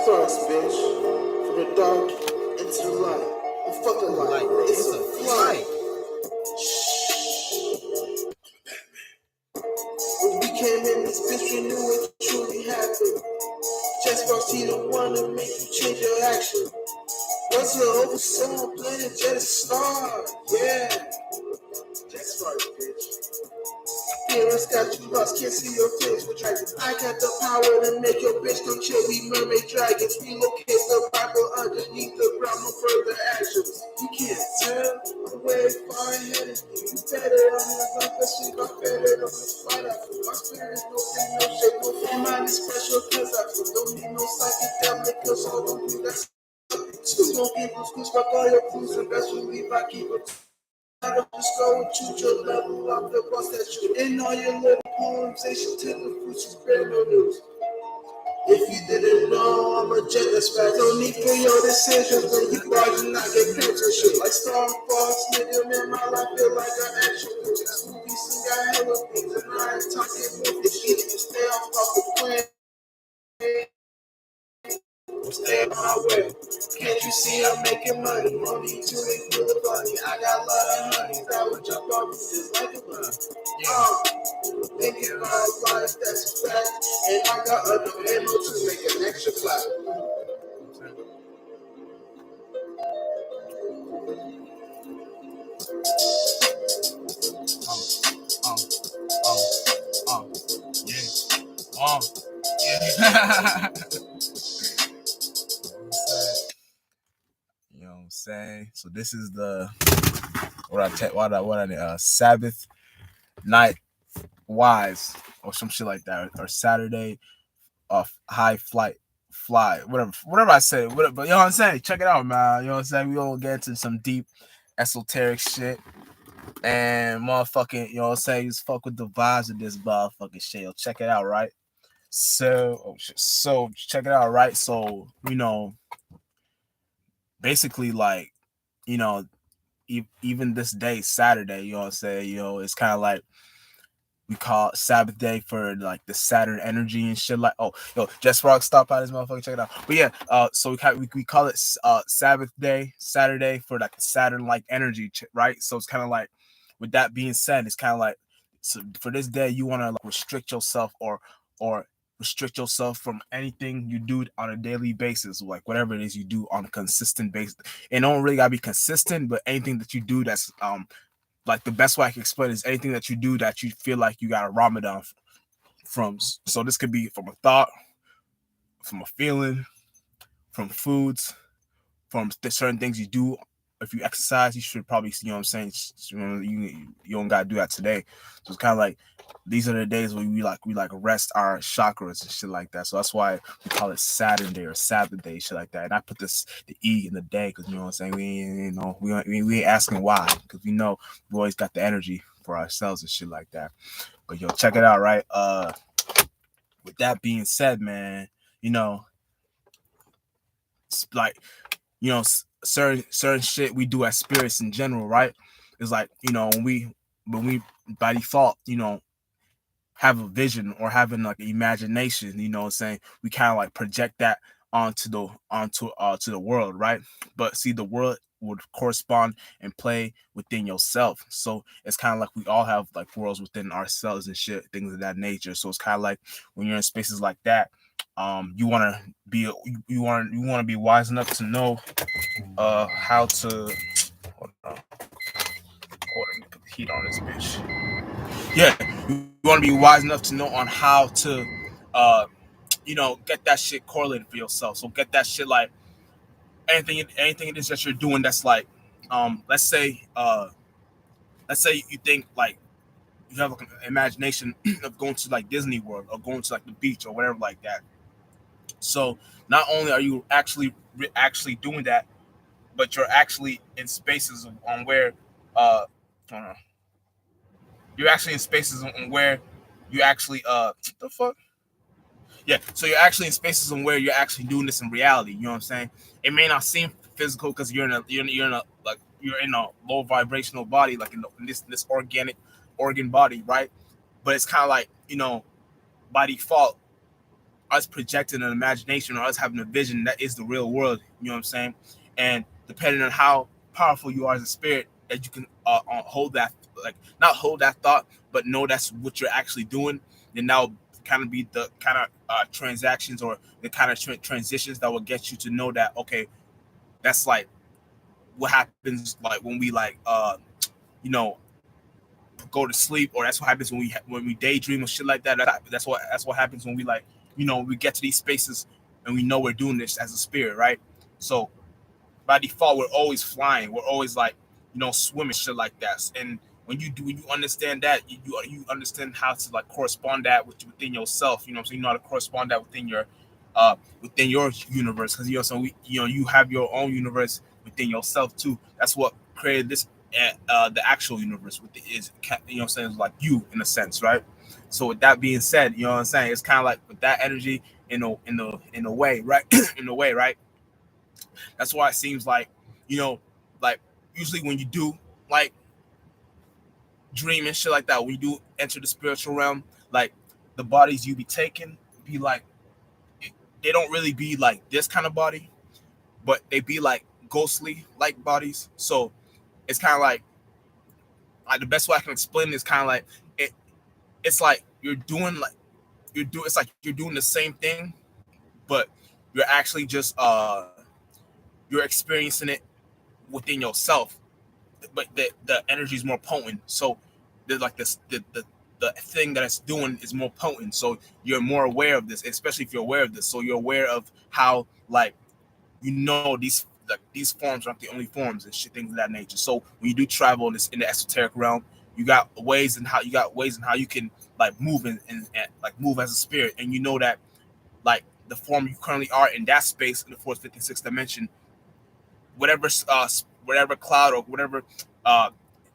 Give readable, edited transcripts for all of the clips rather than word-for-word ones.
stars, bitch. From the dark into the light. I'm fucking light. It's a flight. When we came in this bitch, we knew it truly happened. Just first he the one to make you change your action. Once you're over someone playing just star. Yeah. Just start, bitch. Feelings got you lost, can't see your face with dragons. I got the power to make your bitch come chill. We mermaid dragons, relocate the Bible underneath the ground, no further actions. You can't tell, I'm way far ahead of you. You better on the life of sleep, I'm better on the fight. I feel my spirit, no thing, no shape, no form. Mine is special, cause I feel don't need no psychedelic, cause all of you that's smoking blue schools, fuck all your clues, and best believe I keep it. I don't just go and choose your level up the boss that you in all your little poems. They should take the fruits, you spread no news. If you didn't know, I'm a jet that's back. No need for your decisions when you barge and I get picked and shit. Like Star Fox, nigga, man, my life feel like an action movie. This movie still got hella things, and I ain't talking more. If you stay off the plan, stay on my way. Can't you see I'm making money? No need to include the bunny. I got a lot of honey that would jump off me just like a bunny. Thinking my life, that's a fact. And I got enough ammo to make an extra clap. Yeah. You know what I'm saying? So this is the Sabbath night wise or some shit like that, or Saturday high fly, whatever I say, whatever. But you know what I'm saying? Check it out, man. You know what I'm saying? We gonna get into some deep esoteric shit and motherfucking, you know what I'm saying? Just fuck with the vibes of this motherfucking shit. Yo, check it out, right? So check it out, right? So, you know, basically, like, you know, even this day, Saturday, you know what I'm saying? You know, it's kind of like we call it Sabathethdae for like the Saturn energy and shit. Like, oh, yo, Jess Rock, stop by this motherfucker, check it out. But yeah, so we call it Saturday for like the Saturn like energy, right? So it's kind of like, with that being said, it's kind of like, so for this day, you want to like restrict yourself or restrict yourself from anything you do on a daily basis, like whatever it is you do on a consistent basis. It don't really gotta be consistent, but anything that you do that's like, the best way I can explain it is anything that you do that you feel like you got a Ramadan from. So this could be from a thought, from a feeling, from foods, from certain things you do. If you exercise, you should probably, you know what I'm saying, you don't gotta do that today. So it's kind of like, these are the days where we rest our chakras and shit like that. So that's why we call it Saturday or Sabathethdae, shit like that. And I put the E in the day because, you know what I'm saying, we ain't asking why, because we know we always got the energy for ourselves and shit like that. But yo, check it out, right? With that being said, man, you know, like, you know, certain shit we do as spirits in general, right? It's like, you know, when we by default, you know, have a vision or having like an imagination, you know what I'm saying, we kind of like project that onto the world, right? But see, the world would correspond and play within yourself. So it's kind of like we all have like worlds within ourselves and shit, things of that nature. So it's kind of like when you're in spaces like that, you want to be wise enough to know how to hold on, let me put the heat on this bitch. Yeah, you want to be wise enough to know on how to you know, get that shit correlated for yourself. So get that shit, like, anything it is that you're doing that's like, let's say you think like you have like an imagination of going to like Disney World or going to like the beach or whatever like that. So not only are you actually doing that, but you're actually in spaces on where you're actually in spaces on where you actually what the fuck? Yeah, so you're actually in spaces on where you're actually doing this in reality. You know what I'm saying? It may not seem physical because you're in a low vibrational body, like in this organic organ body, right? But it's kind of like, you know, by default, us projecting an imagination or us having a vision that is the real world. You know what I'm saying? And depending on how powerful you are as a spirit, that you can hold that, like not hold that thought, but know that's what you're actually doing. Then that'll kind of be the kind of transactions or the kind of transitions that will get you to know that, okay, that's like what happens like when we like you know go to sleep, or that's what happens when we daydream or shit like that. That's what happens when we like, we get to these spaces and we know we're doing this as a spirit, right? So by default, we're always flying. We're always like, swimming, shit like that. And when you understand that, you understand how to like correspond that within yourself. So you know how to correspond that within your universe, because so you have your own universe within yourself too. That's what created this the actual universe with is, saying, like you in a sense, right? So with that being said, you know what I'm saying, it's kind of like with that energy in a way, right? In a way, right? That's why it seems like, like usually when you do like dream and shit like that, when you do enter the spiritual realm, like the bodies you be taking be like, they don't really be like this kind of body, but they be like ghostly like bodies. So it's kind of like the best way I can explain it is kind of like it. It's like it's like you're doing the same thing, but you're actually just you're experiencing it within yourself, but the energy is more potent. So there's like this the thing that it's doing is more potent. So you're more aware of this, especially if you're aware of this. So you're aware of how, like, these forms aren't the only forms and shit, things of that nature. So when you do travel in the esoteric realm, you got ways and how you can like move and like move as a spirit, and you know that like the form you currently are in that space in the fourth, fifth, and sixth dimension, whatever whatever cloud or whatever uh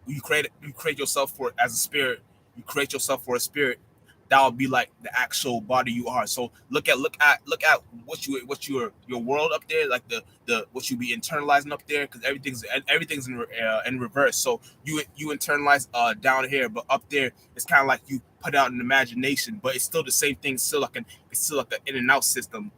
you create yourself for as a spirit, you create yourself for a spirit that will be like the actual body you are. So look at your world up there, like the what you be internalizing up there, because everything's in reverse. So you internalize down here, but up there it's kind of like you put out an imagination, but it's still the same thing. It's still like an in and out system.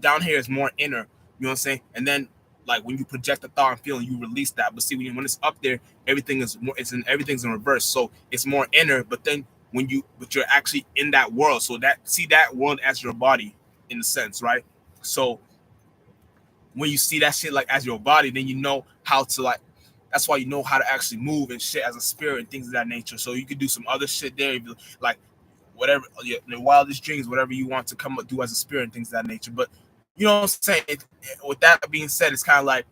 Down here is more inner. You know what I'm saying? And then like when you project a thought and feeling, you release that. But see, when it's up there, everything's in reverse. So it's more inner. But then but you're actually in that world. So see that world as your body in a sense, right? So when you see that shit like as your body, then you know how to like. That's why you know how to actually move and shit as a spirit and things of that nature. So you could do some other shit there, like whatever the wildest dreams, whatever you want to come up do as a spirit and things of that nature. But you know what I'm saying. With that being said, it's kind of like,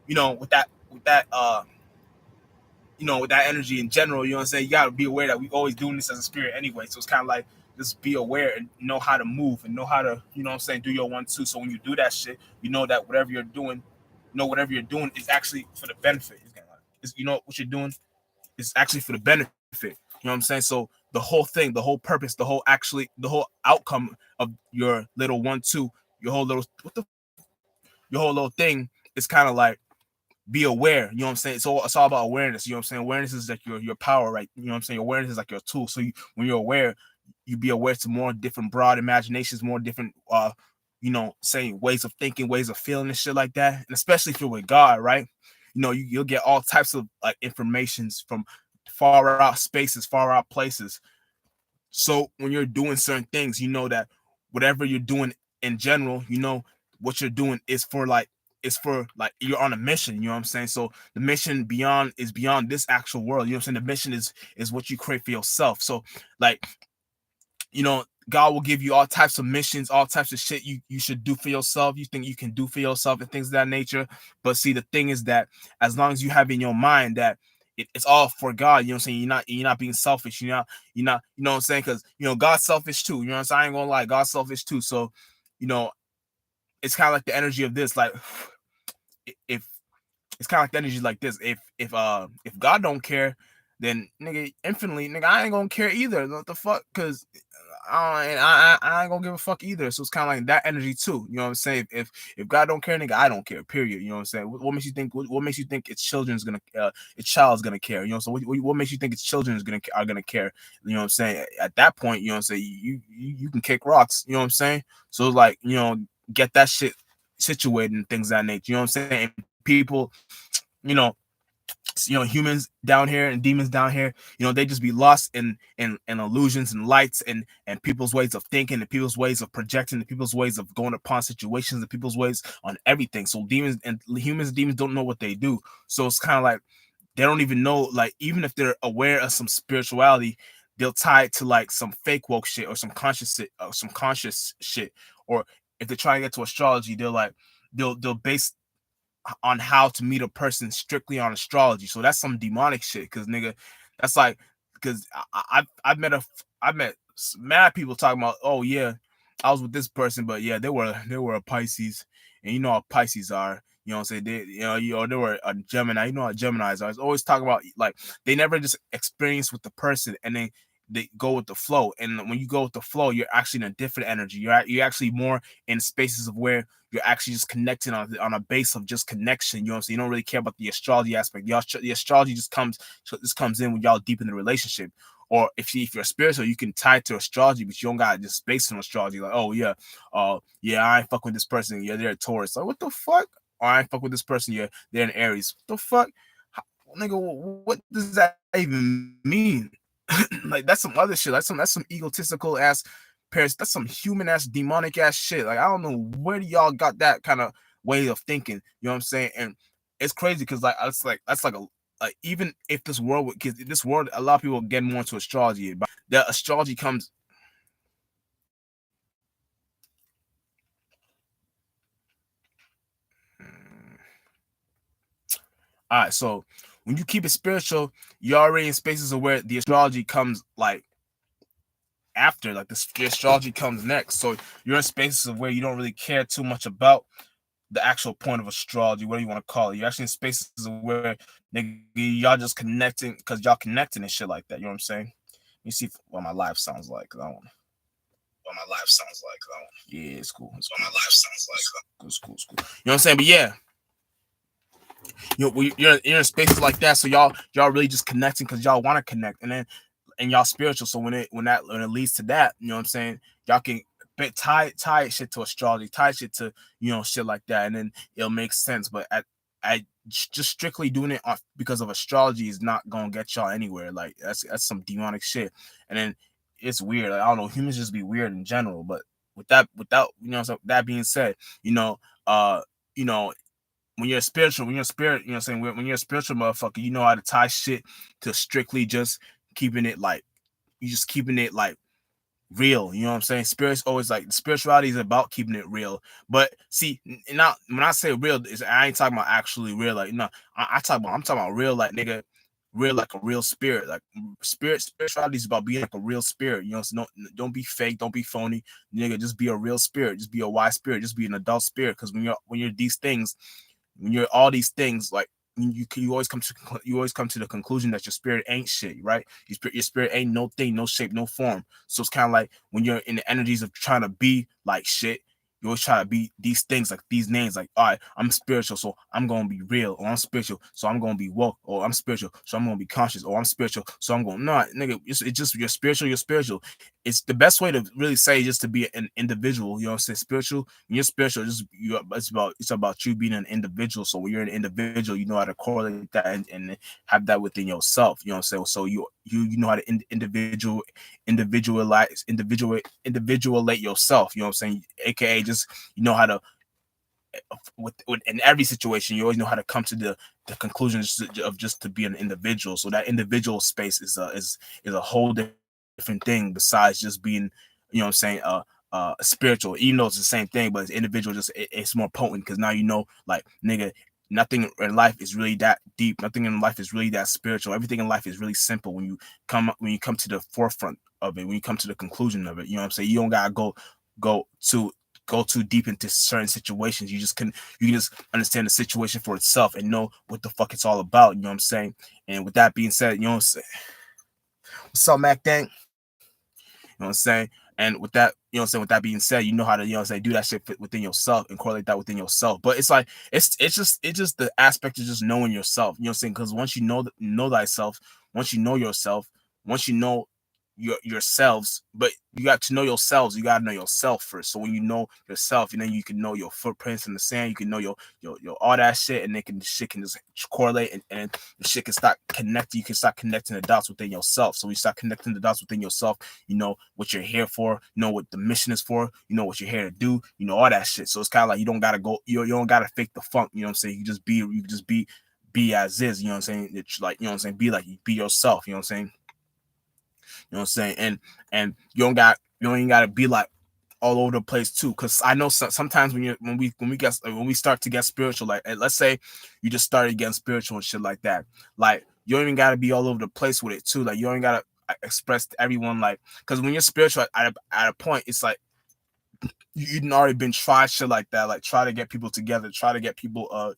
with that energy in general, you know what I'm saying? You gotta be aware that we always doing this as a spirit anyway. So it's kind of like just be aware and know how to move and know how to, what I'm saying, do your 1-2. So when you do that shit, you know that whatever you're doing is actually for the benefit. What you're doing is actually for the benefit. You know what I'm saying? So the whole thing, the whole purpose, the whole outcome of your little 1-2, your whole little your whole little thing is kind of like be aware. You know what I'm saying? It's all about awareness. You know what I'm saying? Awareness is like your power, right? You know what I'm saying? Awareness is like your tool. So when you're aware, you be aware to more different broad imaginations, more different saying ways of thinking, ways of feeling and shit like that. And especially if you're with God, right? You'll get all types of like informations from far out spaces, far out places. So when you're doing certain things, you know that whatever you're doing in general, what you're doing is for like you're on a mission. You know what I'm saying? So the mission beyond this actual world. You know what I'm saying? The mission is what you create for yourself. So like, God will give you all types of missions, all types of shit you should do for yourself. You think you can do for yourself and things of that nature. But see, the thing is that as long as you have in your mind that it's all for God, you know what I'm saying? You're not being selfish. You're not, you know what I'm saying? Because God's selfish too. You know what I'm saying? I ain't gonna lie, God's selfish too. So, you know, it's kind of like the energy of this. Like, if it's kind of like the energy like this. If God don't care, then nigga, infinitely, nigga, I ain't gonna care either. What the fuck? Because I ain't gonna give a fuck either. So it's kind of like that energy too. You know what I'm saying? If God don't care, nigga, I don't care. Period. You know what I'm saying? What makes you think? What makes you think its children's gonna, its child's gonna care? You know, so what makes you think its children is gonna care? You know what I'm saying? At that point, you know what I'm saying? You can kick rocks. You know what I'm saying? So it's like, you know, get that shit situated and things of that nature. You know what I'm saying? And people, you know, humans down here and demons down here, you know, they just be lost in illusions and lights and people's ways of thinking and people's ways of projecting and people's ways of going upon situations and people's ways on everything. So demons and humans and demons don't know what they do. So it's kind of like they don't even know, like, even if they're aware of some spirituality, they'll tie it to like some fake woke shit or some conscious shit. Or if they're trying to get to astrology, they're like they'll base on how to meet a person strictly on astrology. So that's some demonic shit. Because nigga, that's like, because I've met mad people talking about, oh yeah, I was with this person, but yeah, they were a Pisces, and you know how Pisces are. You know what I'm saying? They were a Gemini. You know how Geminis are. It's always talking about, like, they never just experience with the person and then they go with the flow. And when you go with the flow, you're actually in a different energy. You're actually more in spaces of where you're actually just connecting on a base of just connection. You know what I'm saying? You don't really care about the astrology aspect. The astrology just comes in when y'all deep in the relationship. Or if you're spiritual, you can tie it to astrology, but you don't got just based on astrology. Like, oh yeah, yeah, I ain't fuck with this person. Yeah, they're a Taurus. Like, what the fuck? Or I ain't fuck with this person. Yeah, they're an Aries. What the fuck? Nigga, what does that even mean? Like, that's some other shit. That's some egotistical ass parents. That's some human ass demonic ass shit. Like, I don't know where y'all got that kind of way of thinking. You know what I'm saying? And it's crazy because like that's like a, like, even if this world, because this world, a lot of people get more into astrology, but the astrology comes. All right, so when you keep it spiritual, you're already in spaces of where the astrology comes like after, like the astrology comes next. So you're in spaces of where you don't really care too much about the actual point of astrology, whatever you want to call it. You're actually in spaces of where, nigga, y'all just connecting because y'all connecting and shit like that. You know what I'm saying? You see what my life sounds like. I don't. What my life sounds like. Yeah, it's cool. It's cool. What my life sounds like. It's cool. It's cool. You know what I'm saying? But yeah, you're in spaces like that, so y'all really just connecting because y'all want to connect, and y'all spiritual. So when it leads to that, you know what I'm saying, y'all can tie shit to astrology, tie shit to, you know, shit like that, and then it'll make sense. But I just strictly doing it because of astrology is not gonna get y'all anywhere. Like, that's some demonic shit. And then it's weird. Like, I don't know, humans just be weird in general. But without you know, so that being said, you know, you know, when you're spirit, you know what I'm saying? When you're a spiritual motherfucker, you know how to tie shit to strictly just keeping it like, you just keeping it like real. You know what I'm saying? Spirit's always like, spirituality is about keeping it real. But see, now when I say real, I ain't talking about actually real. Like, no, I'm talking about real, like, nigga, real, like a real spirit. Like, spirituality is about being like a real spirit. You know, so don't be fake, don't be phony, nigga. Just be a real spirit. Just be a wise spirit. Just be an adult spirit. Because when you're these things, when you're all these things, like, you always come to the conclusion that your spirit ain't shit, right? Your spirit ain't no thing, no shape, no form. So it's kind of like when you're in the energies of trying to be like shit, you always try to be these things, like these names, like, all right, I'm spiritual, so I'm gonna be real, or I'm spiritual, so I'm gonna be woke, or I'm spiritual, so I'm gonna be conscious, or I'm spiritual, so I'm going, no, nigga, it's just, you're spiritual, you're spiritual. It's the best way to really say, just to be an individual. You know what I'm saying? Spiritual, when you're spiritual, it's about you being an individual. So when you're an individual, you know how to correlate that and have that within yourself. You know what I'm saying? So you know how to individualate yourself. You know what I'm saying? AKA, just, you know how to, with in every situation, you always know how to come to the conclusion of just to be an individual. So that individual space is a whole different thing besides just being, you know what I'm saying, spiritual. Even though it's the same thing, but it's individual, just it's more potent because now, you know, like, nigga, nothing in life is really that deep. Nothing in life is really that spiritual. Everything in life is really simple when you come to the forefront of it, when you come to the conclusion of it. You know what I'm saying? You don't gotta go to go too deep into certain situations. You can just understand the situation for itself and know what the fuck it's all about. You know what I'm saying? And with that being said, you know what I'm saying? What's up, Mac Dang? You know what I'm saying? And with that, with that being said, you know how to, do that shit within yourself and correlate that within yourself. But it's like it's just the aspect of just knowing yourself. You know what I'm saying? Because once you know thyself, once you know yourself, once you know yourselves, but you got to know yourselves. You got to know yourself first. So when you know yourself, and then you can know your footprints in the sand. You can know your all that shit, and then shit can just correlate, and the shit can start connecting. You can start connecting the dots within yourself. So we start connecting the dots within yourself. You know what you're here for. You know what the mission is for. You know what you're here to do. You know all that shit. So it's kind of like you don't gotta go. You don't gotta fake the funk. You know what I'm saying? You just be as is. You know what I'm saying? It's like, you know what I'm saying. Be yourself. You know what I'm saying? You know what I'm saying? And you don't even gotta be like all over the place too. Cause I know sometimes when we start to get spiritual, like let's say you just started getting spiritual and shit like that. Like you don't even gotta be all over the place with it too. Like you don't even gotta express to everyone, like, because when you're spiritual at a point, it's like you've already been tried shit like that. Like try to get people together, try to get people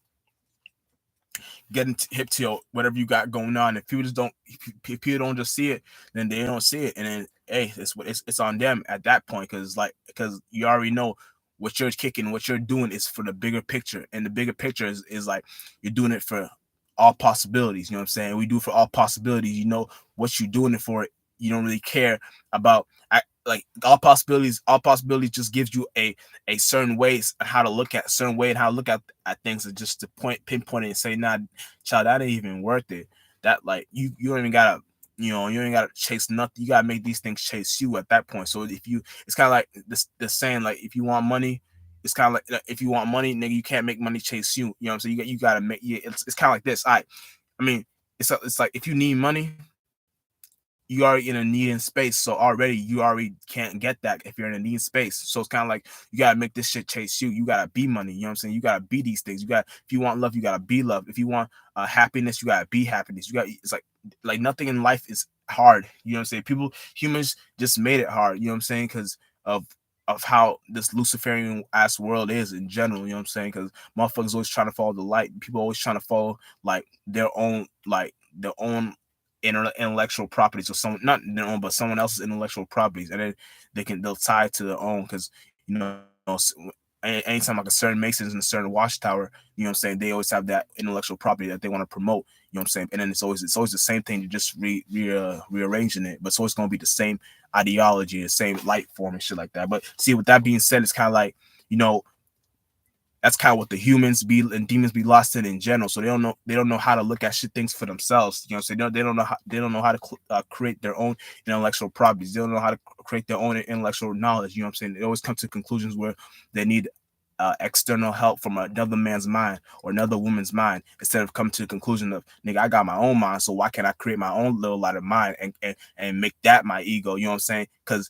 getting hip to your whatever you got going on. If people just don't, if people don't just see it, then they don't see it, and then hey, it's on them at that point, because you already know what you're kicking, what you're doing is for the bigger picture, and the bigger picture is like you're doing it for all possibilities. You know what I'm saying? We do it for all possibilities. You know what you're doing it for. You don't really care about like all possibilities. All possibilities just gives you a certain ways how to look at certain way and how to look at things, and just to pinpoint it and say, nah, child, that ain't even worth it. That like you don't even gotta, you ain't gotta chase nothing. You gotta make these things chase you at that point. So if you, it's kind of like this saying, like if you want money, it's kind of like if you want money, nigga, you can't make money chase you. You know what I'm saying? You gotta make, yeah. It's kind of like this. I mean, it's like if you need money, you already in a needing space, so already you already can't get that if you're in a needing space. So it's kind of like you gotta make this shit chase you. You gotta be money. You know what I'm saying? You gotta be these things. If you want love, you gotta be love. If you want happiness, you gotta be happiness. It's like nothing in life is hard. You know what I'm saying? Humans just made it hard. You know what I'm saying? Because of how this Luciferian ass world is in general. You know what I'm saying? Because motherfuckers always trying to follow the light. People always trying to follow like their own intellectual properties, or someone, not their own, but someone else's intellectual properties, and then they'll tie it to their own. Because anytime like a certain Masons and a certain watchtower, you know what I'm saying, they always have that intellectual property that they want to promote. You know what I'm saying? And then it's always the same thing. You're just rearranging it, but it's always going to be the same ideology, the same light form and shit like that. But see, with that being said, it's kind of like, you know, that's kind of what the humans be and demons be lost in general. So they don't know how to look at shit things for themselves. You know, so they don't know how to create their own intellectual properties. They don't know how to create their own intellectual knowledge. You know what I'm saying? They always come to conclusions where they need external help from another man's mind or another woman's mind, instead of coming to the conclusion of, nigga, I got my own mind, so why can't I create my own little light of mine and make that my ego? You know what I'm saying? Because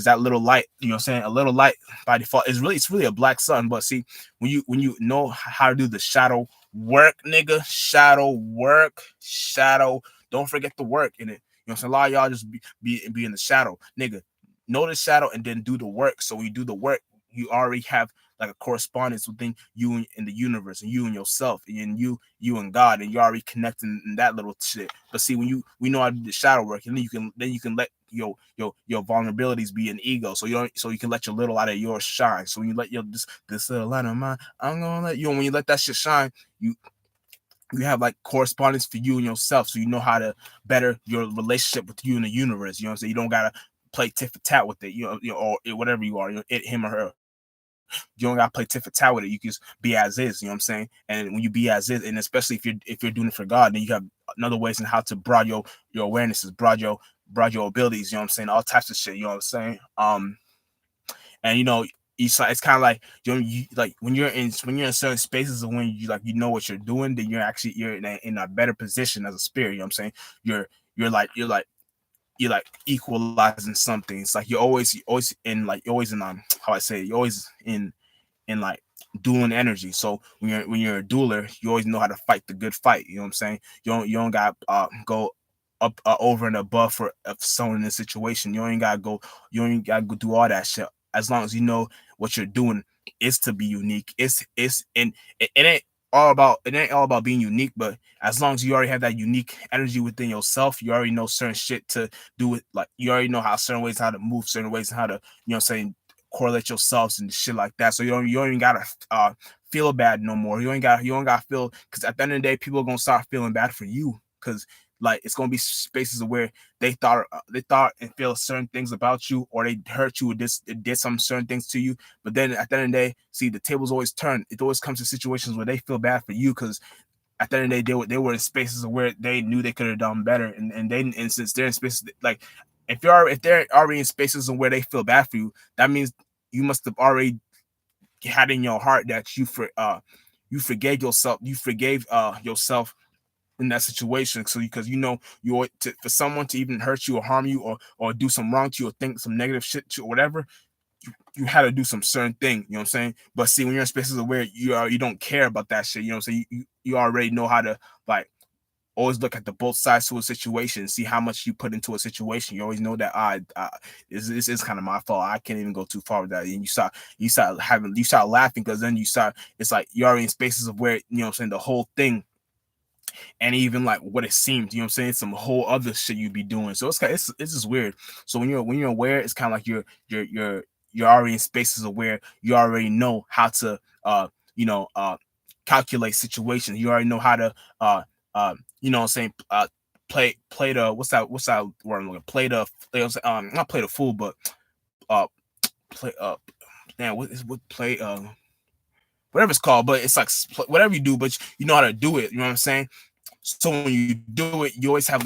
that little light, you know what I'm saying, a little light by default is really a black sun. But see, when you know how to do the shadow work, nigga, shadow, don't forget the work in it. You know what I'm saying? A lot of y'all just be in the shadow, nigga. Know the shadow and then do the work. So when you do the work, you already have like a correspondence within you and the universe, and you and yourself, and you and God, and you're already connecting in that little shit. But see, when we know how to do the shadow work, and then you can let your vulnerabilities be an ego, so you can let your little light of yours shine. So when you let this little light of mine, I'm gonna let you. And when you let that shit shine, you have like correspondence for you and yourself, so you know how to better your relationship with you and the universe. You know what I'm saying? You don't gotta play tit for tat with it, or whatever you are, him or her. You don't gotta play tit for tat with it. You can just be as is. You know what I'm saying? And when you be as is, and especially if you're doing it for God, then you have another ways in how to broaden your awarenesses, broaden your abilities. You know what I'm saying? All types of shit. You know what I'm saying? And it's kind of like like when you're in certain spaces, and when you know what you're doing, then you're in a better position as a spirit. You know what I'm saying? You're like equalizing something. It's like you're always in how I say it, you're always in like dueling energy. So when you're a dueler, you always know how to fight the good fight. You know what I'm saying? You don't got go up over and above for someone in a situation. You don't gotta go do all that shit. As long as you know what you're doing is to be unique. It's and it ain't. it ain't all about being unique, but as long as you already have that unique energy within yourself, you already know certain shit to do it. Like you already know how certain ways how to move, certain ways and how to, saying, correlate yourselves and shit like that. So you don't even gotta feel bad no more. You don't gotta feel, because at the end of the day, people are gonna start feeling bad for you, because like it's gonna be spaces where they thought and feel certain things about you, or they hurt you, or did some certain things to you. But then at the end of the day, see, the tables always turn. It always comes to situations where they feel bad for you, because at the end of the day, they were in spaces where they knew they could have done better, and since they're in spaces like, if they're already in spaces where they feel bad for you, that means you must have already had in your heart that you forgave yourself. You forgave yourself in that situation. So because for someone to even hurt you or harm you, or do some wrong to you, or think some negative shit to you or whatever, you had to do some certain thing. You know what I'm saying? But see, when you're in spaces where you don't care about that shit, you know what I'm saying? You already know how to, like, always look at the both sides to a situation, see how much you put into a situation. You always know that this is kind of my fault. I can't even go too far with that. And you start laughing, because then it's like you're already in spaces of where, you know what I'm saying, the whole thing, and even like what it seems, you know what I'm saying, some whole other shit you'd be doing. So it's just weird. So when you're aware, it's kind of like you're already in spaces of where you already know how to you know calculate situations. You already know how to you know what I'm saying, play the, what's that word I'm looking, not play the fool, but uh play what play whatever it's called, but it's like whatever you do, but you know how to do it. You know what I'm saying? So when you do it, you always have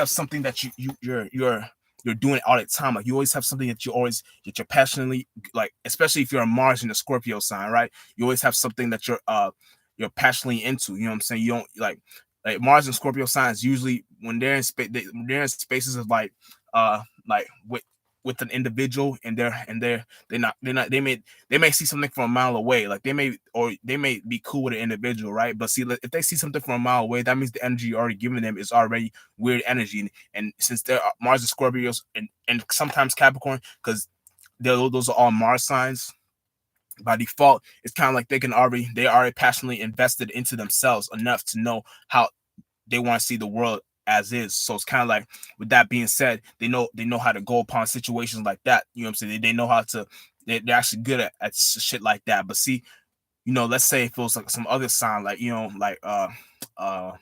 something that you're doing all the time. Like you always have something that you're passionately, like, especially if you're a Mars and a Scorpio sign, right? You always have something that you're passionately into. You know what I'm saying? You don't like Mars and Scorpio signs usually, when they're in space, they're in spaces of like with an individual, and they're not they may see something from a mile away, like they may be cool with an individual, right? But see, if they see something from a mile away, that means the energy you're already giving them is already weird energy. And since they're Mars and Scorpios, and sometimes Capricorn, because those are all Mars signs, by default, it's kind of like they already passionately invested into themselves enough to know how they want to see the world as is. So it's kind of like, with that being said, they know how to go upon situations like that. You know what I'm saying? They know how to. They're actually good at shit like that. But see, let's say if it was like some other sign, like,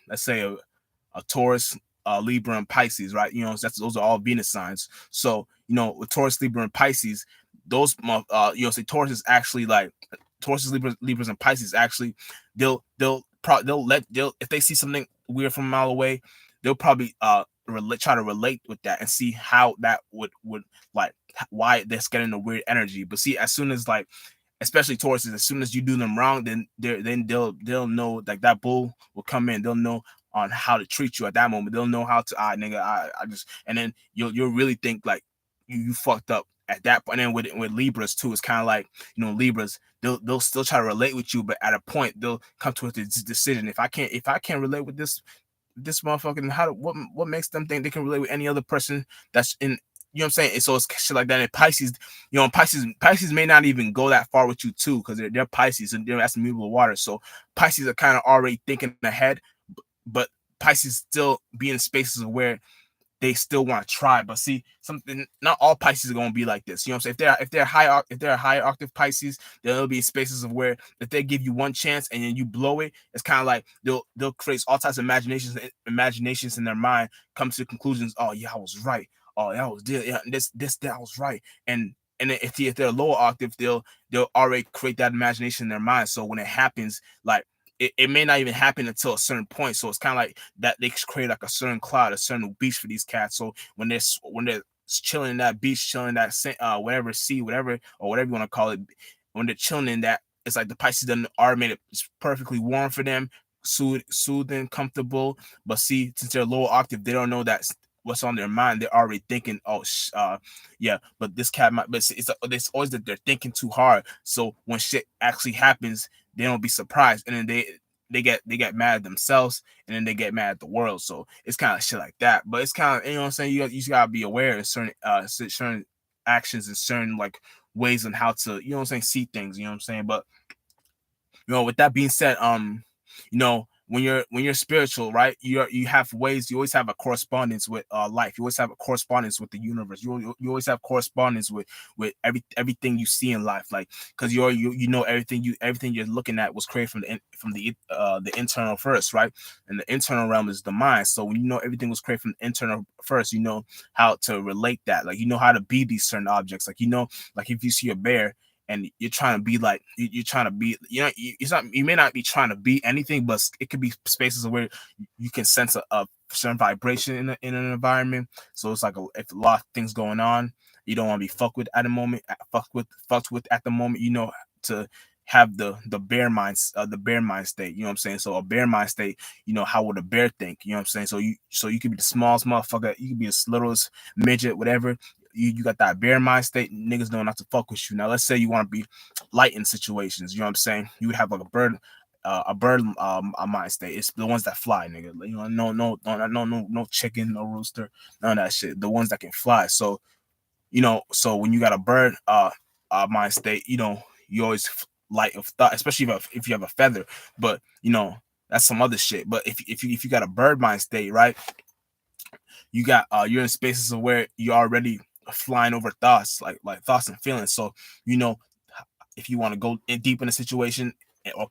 let's say a Taurus, Libra, and Pisces, right? Those are all Venus signs. So with Taurus, Libra, and Pisces, those say Taurus is actually like Taurus, Libras, and Pisces. Actually, they'll if they see something weird from a mile away, they'll probably try to relate with that and see how that would like why that's getting the weird energy. But see, as soon as, like, especially Tauruses, as soon as you do them wrong, then they'll know, like, that bull will come in. They'll know on how to treat you at that moment. They'll know how to, nigga, I just, and then you'll really think like you fucked up at that point. And then with Libras too, it's kind of like, Libras, they'll still try to relate with you, but at a point they'll come to a decision. If I can't relate with this motherfucker, and what makes them think they can relate with any other person that's in, you know what I'm saying? And so it's shit like that. And Pisces, Pisces may not even go that far with you too, because they're Pisces, and that's mutable water. So Pisces are kind of already thinking ahead, but Pisces still be in spaces where they still want to try. But see, something, not all Pisces are gonna be like this. You know what I'm saying? If they're a high octave Pisces, there'll be spaces of where, if they give you one chance and then you blow it, it's kind of like they'll create all types of imaginations in their mind, come to the conclusions. Oh yeah, I was right. Oh, that was yeah, this that was right. And then if they're lower octave, they'll already create that imagination in their mind. So when it happens, like, it may not even happen until a certain point. So it's kind of like that they create like a certain cloud, a certain beach for these cats. So when they're chilling in that beach, chilling in that whatever sea, whatever, or whatever you want to call it, when they're chilling in that, it's like the Pisces done already made it perfectly warm for them, soothing, comfortable. But see, since they're lower octave, they don't know that what's on their mind. They're already thinking, oh, yeah, but this cat might. But it's always that they're thinking too hard. So when shit actually happens, they don't be surprised, and then they get mad at themselves, and then they get mad at the world. So it's kind of shit like that. But it's kind of, what I'm saying, you just gotta be aware of certain actions and certain, like, ways on how to, what I'm saying, see things. You know what I'm saying? But with that being said, you know, when you're spiritual, right? You have ways. You always have a correspondence with life. You always have a correspondence with the universe. You always have correspondence with everything you see in life, like because you know everything you're looking at was created from the internal first, right? And the internal realm is the mind. So when you know everything was created from the internal first, you know how to relate that. Like you know how to be these certain objects. Like you know, like if you see a bear and you're trying to be like you're trying to be, you know, it's not, you may not be trying to be anything, but it could be spaces where you can sense a certain vibration in an environment. So it's like if a lot of things going on, you don't want to be fucked with at the moment, you know, to have the bear mind state, you know what I'm saying? So a bear mind state, you know, how would a bear think, you know what I'm saying? So you could be the smallest motherfucker, you could be the littlest midget, whatever. You got that bear mind state, niggas know not to fuck with you. Now let's say you want to be light in situations, you know what I'm saying? You would have like a mind state. It's the ones that fly, nigga. You know, no chicken, no rooster, none of that shit. The ones that can fly. So you know, so when you got a bird mind state, you know, you always light of thought, especially if you have a feather. But you know, that's some other shit. But if you got a bird mind state, right? You got you're in spaces of where you're already flying over thoughts, like thoughts and feelings. So you know, if you want to go in deep in a situation, or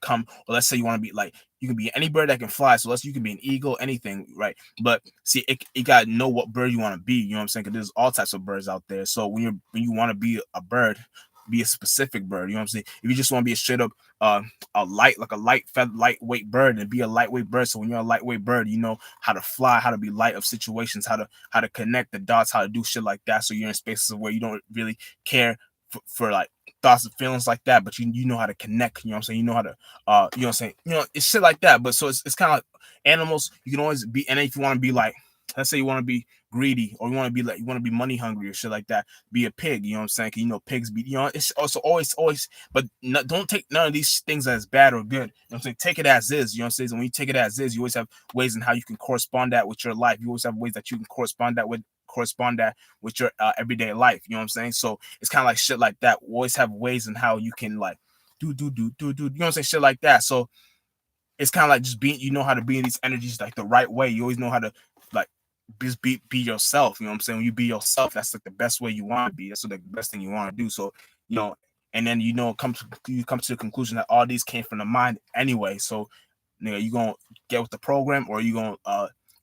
let's say you want to be like, you can be any bird that can fly. So you can be an eagle, anything, right? But see, it got to know what bird you want to be. You know what I'm saying? Because there's all types of birds out there. So when you want to be a bird, be a specific bird. You know what I'm saying? If you just want to be a straight up a lightweight bird, and be a lightweight bird. So when you're a lightweight bird, you know how to fly, how to be light of situations, how to connect the dots, how to do shit like that. So you're in spaces where you don't really care for like thoughts and feelings like that, but you know how to connect, you know what I'm saying? You know how to you know what I'm saying? You know, it's shit like that. But so it's kind of like animals, you can always be, and if you want to be like, let's say you want to be greedy, or you want to be like, you want to be money hungry or shit like that, be a pig, you know what I'm saying? You know, pigs be, you know, it's also always, but don't take none of these things as bad or good. You know what I'm saying? Take it as is, you know what I'm saying? And when you take it as is, you always have ways in how you can correspond that with your life. You always have ways that you can correspond that with your everyday life. You know what I'm saying? So it's kind of like shit like that. We always have ways in how you can like do. You know what I'm saying? Shit like that. So it's kind of like just being, you know how to be in these energies like the right way. You always know how to like just be yourself. You know what I'm saying? When you be yourself, that's like the best way you want to be. That's what the best thing you want to do. So you know, and then you come to the conclusion that all these came from the mind anyway. So you gonna get with the program, or you gonna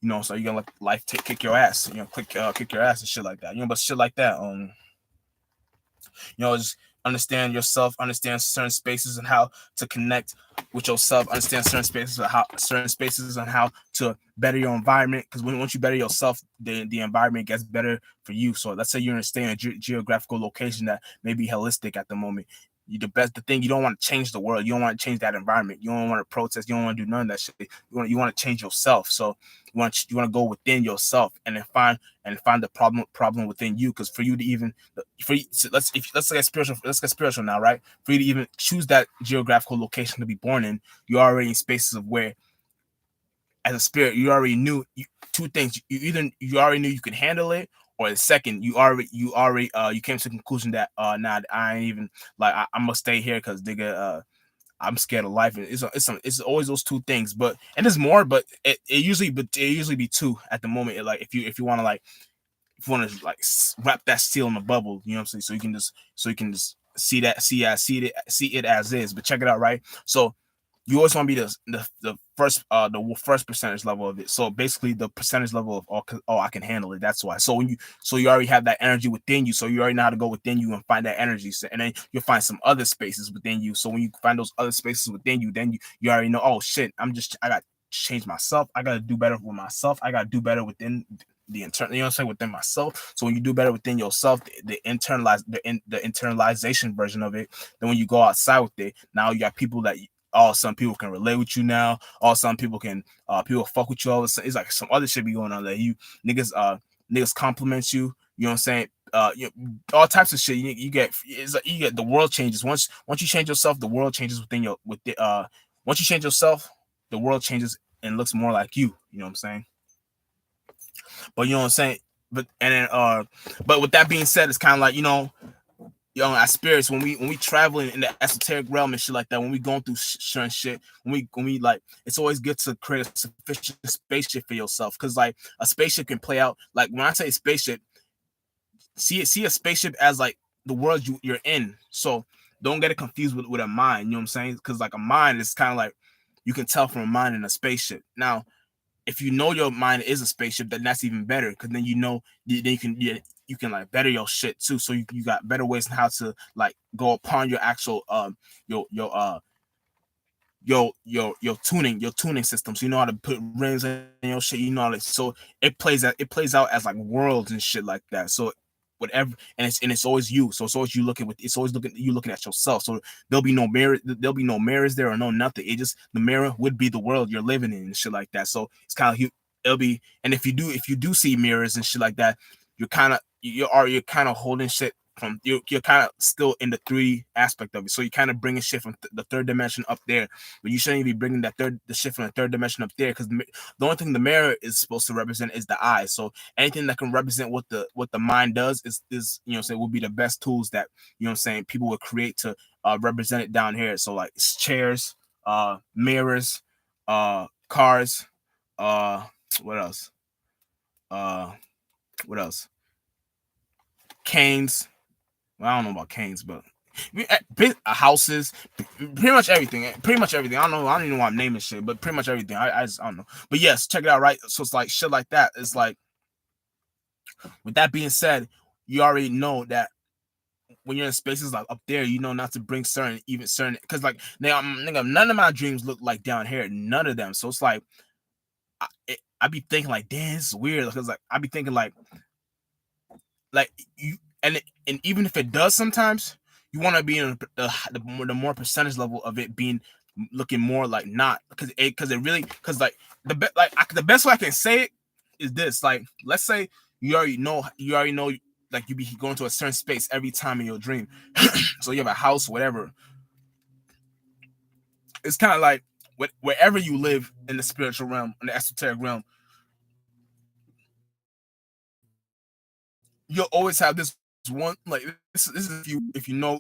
you know, so you're gonna let life kick your ass, you know, kick your ass and shit like that, you know, but shit like that, you know, just understand yourself, understand certain spaces and how to connect with yourself, understand certain spaces and how to better your environment. Because once you better yourself, the environment gets better for you. So let's say you're staying in a geographical location that may be holistic at the moment. The thing, you don't want to change the world. You don't want to change that environment. You don't want to protest. You don't want to do none of that shit. You want to change yourself. So you want to go within yourself and then find the problem within you. Because for you to even for you, so let's get spiritual now, right? For you to even choose that geographical location to be born in, you're already in spaces of where, as a spirit, you already knew two things. You already knew you could handle it, or the second, you came to the conclusion that nah, I ain't even like, I'm gonna stay here because I'm scared of life. And it's always those two things. But and there's more, but it usually be two at the moment. Like if you want to like, if you want to like wrap that seal in a bubble, you know what I'm saying? So you can just see it as is. But check it out, right? So you always want to be the first percentage level of it. So basically the percentage level of, I can handle it. That's why. So you already have that energy within you. So you already know how to go within you and find that energy. So, and then you'll find some other spaces within you. So when you find those other spaces within you, then you already know, oh shit, I got to change myself. I got to do better with myself. I got to do better within the internal, you know what I'm saying, within myself. So when you do better within yourself, the internalization version of it, then when you go outside with it, now you got people that all some people can relate with you now. All some people can people fuck with you all of a sudden. It's like some other shit be going on that you niggas compliment you. You know what I'm saying? All types of shit. You get, it's like you get, the world changes once you change yourself. The world changes once you change yourself, the world changes and looks more like you. You know what I'm saying? But you know what I'm saying. But with that being said, it's kind of like, Our spirits when we traveling in the esoteric realm and shit like that, when we going through certain shit, when we like, it's always good to create a sufficient spaceship for yourself, because like a spaceship can play out. Like when I say spaceship, see a spaceship as like the world you're in. So don't get it confused with a mind. You know what I'm saying? Because like a mind is kind of like, you can tell from a mind in a spaceship. Now, if you know your mind is a spaceship, then that's even better, because then then you can like better your shit too. So you got better ways on how to like go upon your actual your your uh your tuning system. So you know how to put rings in your shit. You know how to, so it plays out as like worlds and shit like that. So whatever, and it's always you. So it's always you looking with, it's always looking at yourself. So there'll be no mirrors there or no nothing. It just, the mirror would be the world you're living in and shit like that. So it's kind of, it'll be, and if you do see mirrors and shit like that, you're kind of holding shit from, you're kind of still in the 3D aspect of it. So you're kind of bringing shit from the third dimension up there, but you shouldn't be bringing the shit from the third dimension up there, because the only thing the mirror is supposed to represent is the eye. So anything that can represent what the mind does is, you know, say, would be the best tools that, you know what I'm saying, people would create to represent it down here. So like chairs, mirrors, cars, uh what else? Uh what else? Canes. Well, I don't know about canes, but houses, pretty much everything. Pretty much everything. I don't know. I don't even know why I'm naming shit, but pretty much everything. I don't know. But yes, check it out, right? So it's like shit like that. It's like, with that being said, you already know that when you're in spaces like up there, you know not to bring certain, because like now, nigga, none of my dreams look like down here. None of them. So it's like, I be thinking like, damn, this is weird, because like I be thinking like you, and even if it does sometimes, you want to be in the more percentage level of it being looking more like not, because it really, because like the best way I can say it is this. Like, let's say you already know like you be going to a certain space every time in your dream. So you have a house, whatever. It's kind of like, wherever you live in the spiritual realm, in the esoteric realm, you'll always have this one, like, this is if you know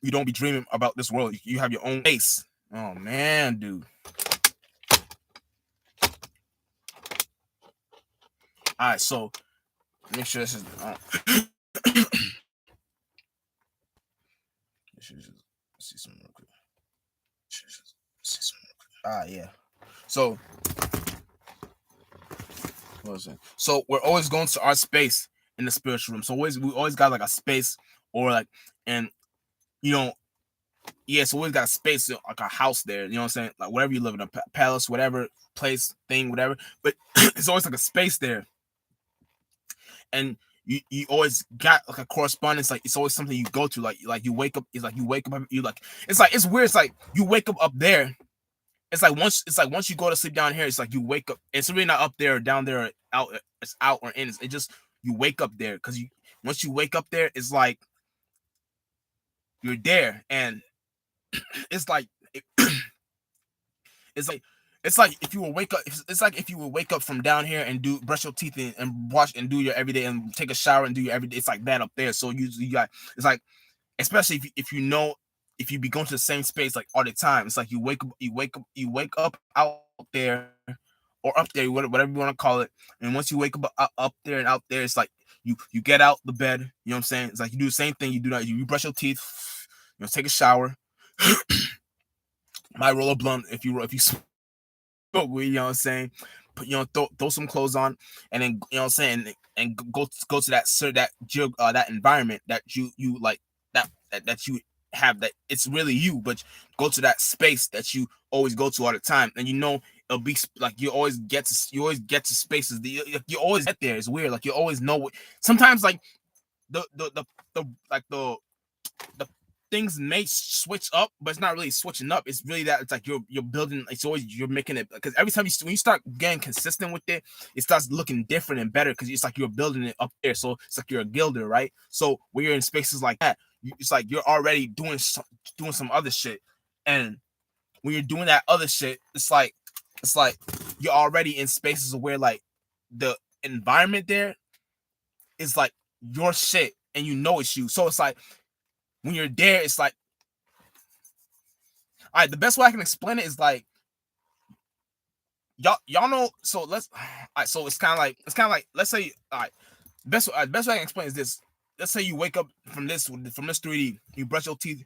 you don't be dreaming about this world. You have your own space. Oh man, dude. All right, so make sure this is. See some real quick. Yeah. So what was it? So we're always going to our space in the spiritual room. So we always got like a space, or like, and you know, yeah, so we always got a space, like a house there. You know what I'm saying? Like whatever you live in, a palace, whatever place, thing, whatever. But it's always like a space there, and you always got like a correspondence. Like it's always something you go to. Like you wake up. It's like you wake up. You like, it's weird. It's like you wake up there. It's like once you go to sleep down here, it's like you wake up. It's really not up there or down there or out. It's out or in. It just, you wake up there, because once you wake up there, it's like you're there, and it's like it, it's like it's like if you will wake up. It's like if you will wake up from down here and brush your teeth and wash and do your everyday and take a shower and do your everyday. It's like that up there. So you got, it's like, especially if you know, if you be going to the same space like all the time, it's like you wake up out there, or up there, whatever you want to call it. And once you wake up there and out there, it's like you get out the bed. You know what I'm saying? It's like you do the same thing. You do that. You brush your teeth. Take a shower. Might roll a blunt if you smoke weed. You know what I'm saying? Put, throw some clothes on, and then, you know what I'm saying, and go to that environment that you like, that you have, that it's really you, but go to that space that you always go to all the time, and it'll be like you always get to spaces that you always get there. It's weird, like you always know what. Sometimes like the things may switch up, but it's not really switching up. It's really that it's like you're building. It's always you're making it, because every time when you start getting consistent with it, it starts looking different and better, because it's like you're building it up there. So it's like you're a gilder, right? So when you're in spaces like that, it's like you're already doing some other shit, and when you're doing that other shit, it's like you're already in spaces where like the environment there is like your shit, and it's you. So it's like when you're there, it's like, all right, the best way I can explain it is like, y'all know. So let's, all right, so it's kind of like let's say, all right, best way I can explain is this. Let's say you wake up from this 3D, you brush your teeth,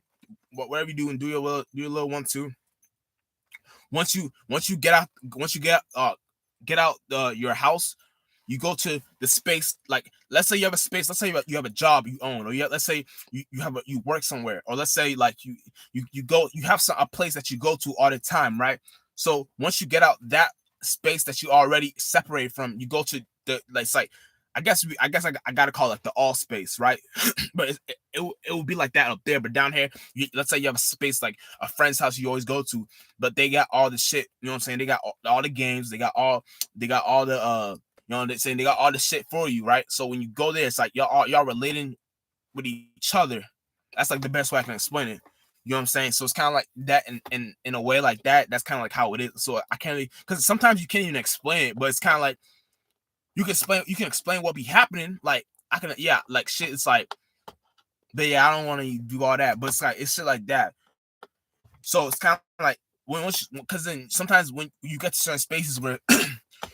whatever you do, and do your little 1 2. Once you get out your house, you go to the space. Like, let's say you have a space. Let's say you have a job you own, or let's say you work somewhere, or let's say like you have a place that you go to all the time, right? So once you get out that space that you already separated from, you go to the, like, it's like, I gotta call it the all space, right? But it will be like that up there. But down here, let's say you have a space like a friend's house you always go to, but they got all the shit. You know what I'm saying? They got all the games. They got all the you know, they're saying they got all the shit for you, right? So when you go there, it's like y'all relating with each other. That's like the best way I can explain it. You know what I'm saying? So it's kind of like that in a way like that. That's kind of like how it is. So I can't really, because sometimes you can't even explain it, but it's kind of like you can explain what be happening. Like, I can, yeah, like shit. It's like, but yeah, I don't want to do all that, but it's like, it's shit like that. So it's kind of like because then sometimes when you get to certain spaces where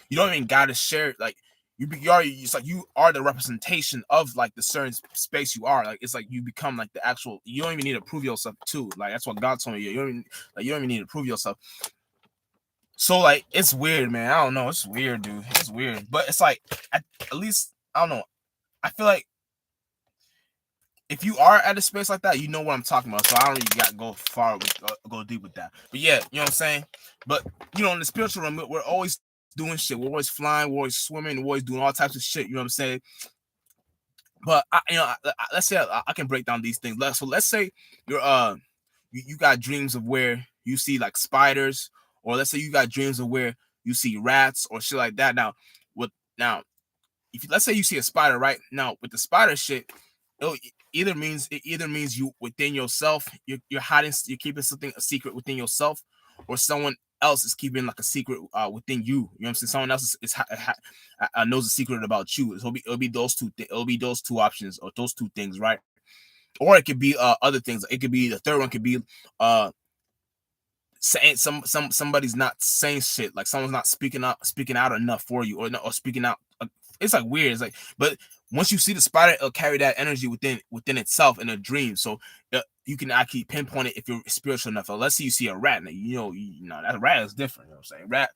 you don't even gotta share, like, it's like you are the representation of like the certain space you are. Like, it's like you become like the actual. You don't even need to prove yourself too. Like, that's what God told me. You don't even need to prove yourself. So like, it's weird, man. I don't know. It's weird, dude. It's weird, but it's like, at least I don't know. I feel like if you are at a space like that, you know what I'm talking about. So I don't really got to go far go deep with that. But yeah, you know what I'm saying. But in the spiritual realm, we're always doing shit. We're always flying. We're always swimming. We're always doing all types of shit. You know what I'm saying. But let's say I can break down these things. So let's say you're you got dreams of where you see like spiders, or let's say you got dreams of where you see rats or shit like that. Now if let's say you see a spider, right? Now with the spider shit, it either means you within yourself, you're hiding, you're keeping something a secret within yourself, or someone else is keeping like a secret within you. You know what I'm saying? Someone else knows a secret about you. It'll be those two. It'll be those two options, or those two things, right? Or it could be other things. It could be, the third one could be saying somebody's not saying shit, like someone's not speaking out enough for you, or speaking out. It's like weird. It's like, but once you see the spider, it'll carry that energy within itself in a dream. So you can actually pinpoint it if you're spiritual enough. So let's say you see a rat. Now, that rat is different. You know what I'm saying? Rat,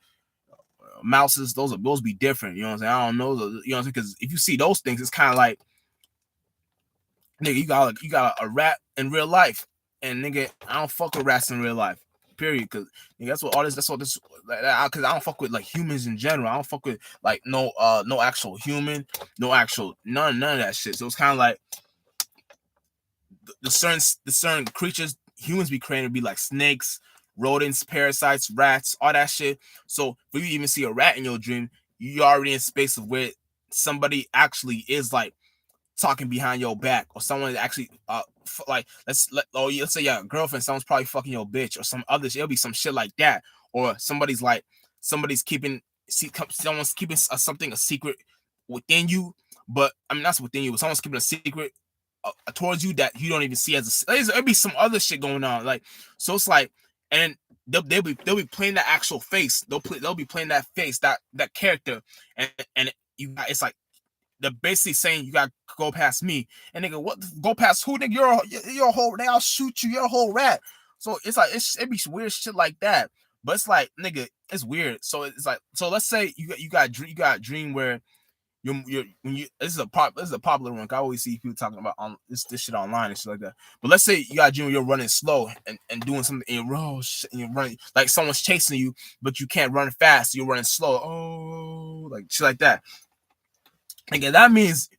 mouses, those be different. You know what I'm saying? I don't know. You know what I'm saying? Because if you see those things, it's kind of like, nigga, you got a rat in real life, and nigga, I don't fuck with rats in real life. Period. Because that's what this. Because I don't fuck with like humans in general. I don't fuck with like no actual human, none of that shit. So it's kind of like the certain creatures humans be creating be like snakes, rodents, parasites, rats, all that shit. So if you even see a rat in your dream, you already in space of where somebody actually is like talking behind your back, or someone actually like let's say your girlfriend, someone's probably fucking your bitch, or some other shit. It'll be some shit like that, or somebody's keeping someone's keeping a secret within you. But I mean, that's within you, but someone's keeping a secret towards you that you don't even see as there'll be some other shit going on, like, so it's like, and they'll be playing that actual face. They'll be playing that face, that character, and you got, it's like they're basically saying you got to go past me. And nigga, what, go past who? Nigga, you're a whole, I'll shoot you. You're a whole rat. So it's like, it be weird shit like that. But it's like, nigga, it's weird. So it's like, so let's say you got a dream where you're when you this is a popular one. I always see people talking about on this shit online and shit like that. But let's say you got a dream where you're running slow and doing something in row shit, and you're running like someone's chasing you, but you can't run fast. So you're running slow. Oh, like shit like that. Again, that means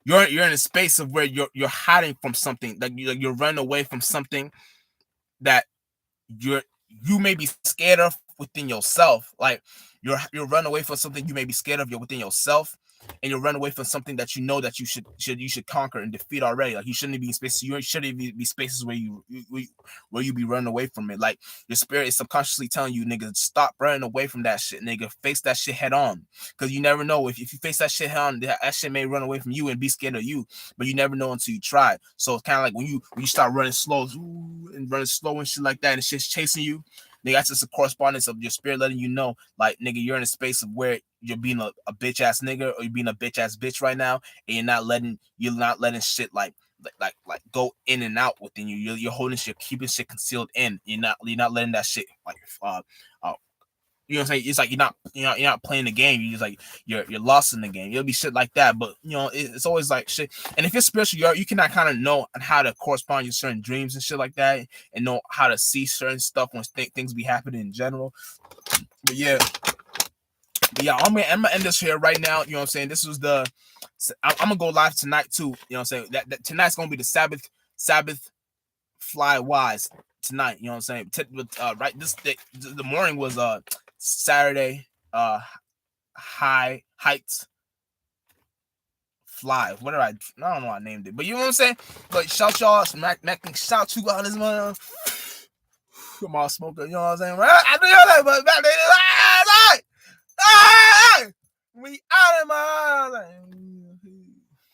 you're in a space of where you're hiding from something, like you're running away from something that you may be scared of within yourself. Like you're running away from something you may be scared of within yourself, and you'll run away from something that you know that you should conquer and defeat already. Like you shouldn't be in spaces. You shouldn't be spaces where you be running away from it. Like your spirit is subconsciously telling you, nigga, stop running away from that shit, nigga. Face that shit head on, because you never know if you face that shit head on, that shit may run away from you and be scared of you, but you never know until you try. So it's kind of like when you start running slow and running slow and shit like that, and shit's chasing you. Nigga, that's just a correspondence of your spirit letting you know, like, nigga, you're in a space of where you're being a bitch ass nigga, or you're being a bitch ass bitch right now, and you're not letting shit like go in and out within you. You're holding shit, keeping shit concealed in. You're not letting that shit like uh you know what I'm saying? It's like you're not playing the game. You just like you're lost in the game. It'll be shit like that, but it's always like shit. And if you're spiritual, you cannot kind of know how to correspond to certain dreams and shit like that, and know how to see certain stuff when things be happening in general. But yeah, I'm gonna end this here right now. You know what I'm saying? This was I'm gonna go live tonight too. You know what I'm saying? That tonight's gonna be the Sabbath fly wise tonight. You know what I'm saying? Right, the morning was Saturday heights fly. What did I don't know what I named it, but you know what I'm saying? But shout y'all, shout you out this month. Come on, smoker. You know what I'm saying? I do that, but back then, we out of my life.